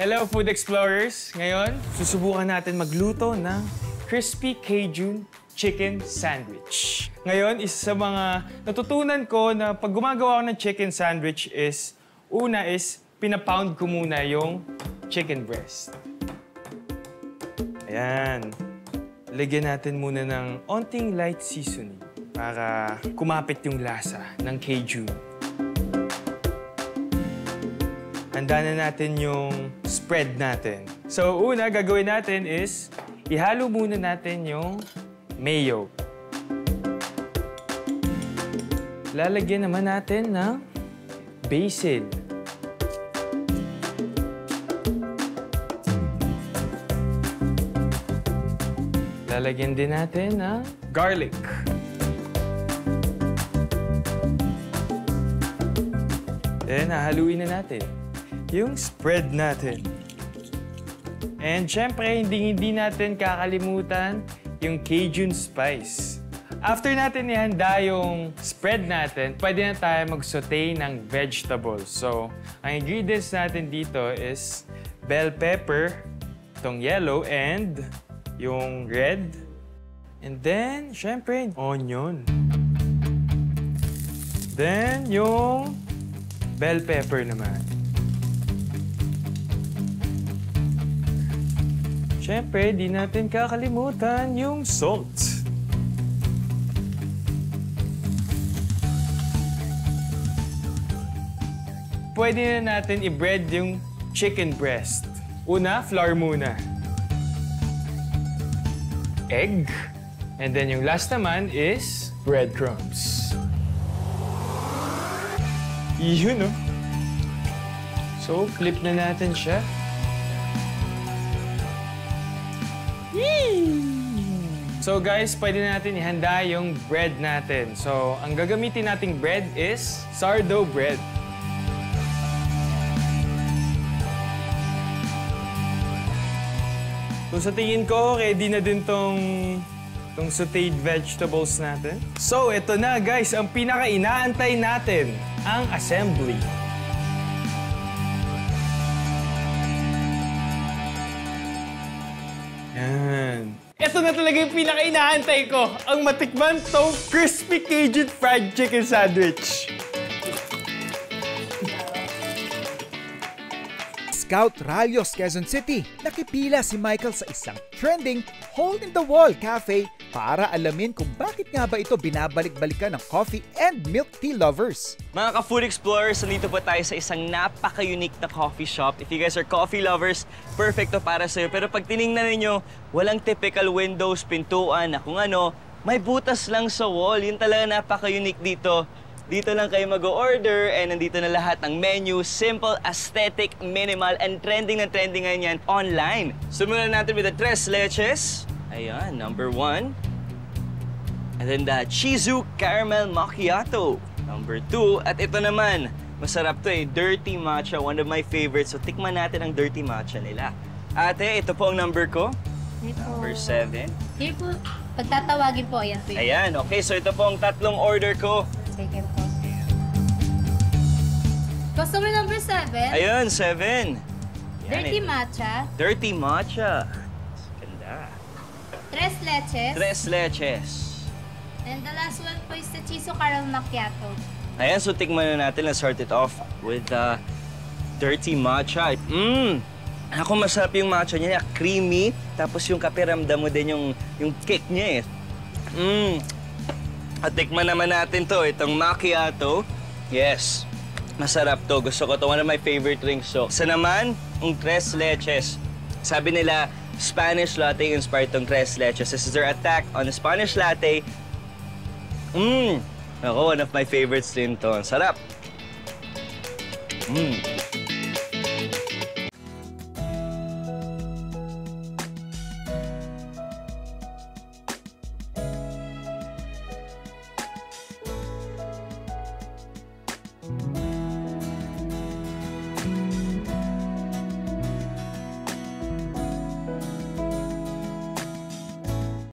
Hello, Food Explorers! Ngayon, susubukan natin magluto ng Crispy Cajun Chicken Sandwich. Ngayon, isa sa mga natutunan ko na pag gumagawa ko ng chicken sandwich is, una is, pinapound ko muna yung chicken breast. Ayan. Lagyan natin muna ng onting light seasoning para kumapit yung lasa ng Cajun. Handa na natin yung spread natin. So, una gagawin natin is, ihalo muna natin yung mayo. Lalagyan naman natin ng basil. Lalagyan din natin ng garlic. Then, hahaluin na natin yung spread natin. And syempre, hindi natin kakalimutan yung Cajun spice. After natin ihanda yung spread natin, pwede na tayo mag-sauté ng vegetables. So, ang ingredients natin dito is bell pepper, itong yellow, and yung red. And then, syempre, onion. Then, yung bell pepper naman. Siyempre, di natin kakalimutan yung salt. Pwede na natin i-bread yung chicken breast. Una, flour muna. Egg. And then yung last naman is breadcrumbs. Yun, no? So, flip na natin siya. So guys, pwede natin ihanda yung bread natin. So, ang gagamitin nating bread is sourdough bread. So sa tingin ko, ready na din tong sautéed vegetables natin. So, ito na guys, ang pinaka-inaantay natin, ang assembly. Yan. Ito na talaga yung pinaka-inaantay ko, ang matikman tong Crispy Cajun Fried Chicken Sandwich. Scout Rayos, Quezon City, nakipila si Michael sa isang trending hole-in-the-wall cafe para alamin kung bakit nga ba ito binabalik-balikan ng coffee and milk tea lovers. Mga ka-food explorers, nandito po tayo sa isang napaka-unique na coffee shop. If you guys are coffee lovers, perfect to para sa'yo. Pero pag tinignan ninyo, walang typical windows, pintuan na kung ano, may butas lang sa wall. Yun talaga napaka-unique dito. Dito lang kayo mag-order and nandito na lahat ng menu. Simple, aesthetic, minimal, and trending na trending ngayon yan online. Simulan natin with the tres leches. Ayan, number 1. And then the Chizu Caramel Macchiato. Number 2. At ito naman, masarap to eh, Dirty Matcha, one of my favorites. So tikman natin ang Dirty Matcha nila. Ate, ito po ang number ko. Number 7. Here po, pagtatawagin po, ayan po. Ayan, okay. So ito po ang tatlong order ko. Second po. Customer number 7. Ayun, 7. Dirty Matcha. Dirty Matcha. Ganda. Tres leches. Tres leches. And the last one po is the Chizu Caramel Macchiato. Ayan, so tikman na natin. Let's start it off with the Dirty Matcha. Ako, masarap yung matcha niya. Creamy. Tapos yung kape, ramdam mo din yung kick niya eh. At tikman naman natin to, itong macchiato. Yes, masarap to. Gusto ko to. One of my favorite drinks to. Isa naman, ang tres leches. Sabi nila, Spanish latte inspired tong tres leches. This is their attack on the Spanish latte. Ako, one of my favorites din to. Sarap.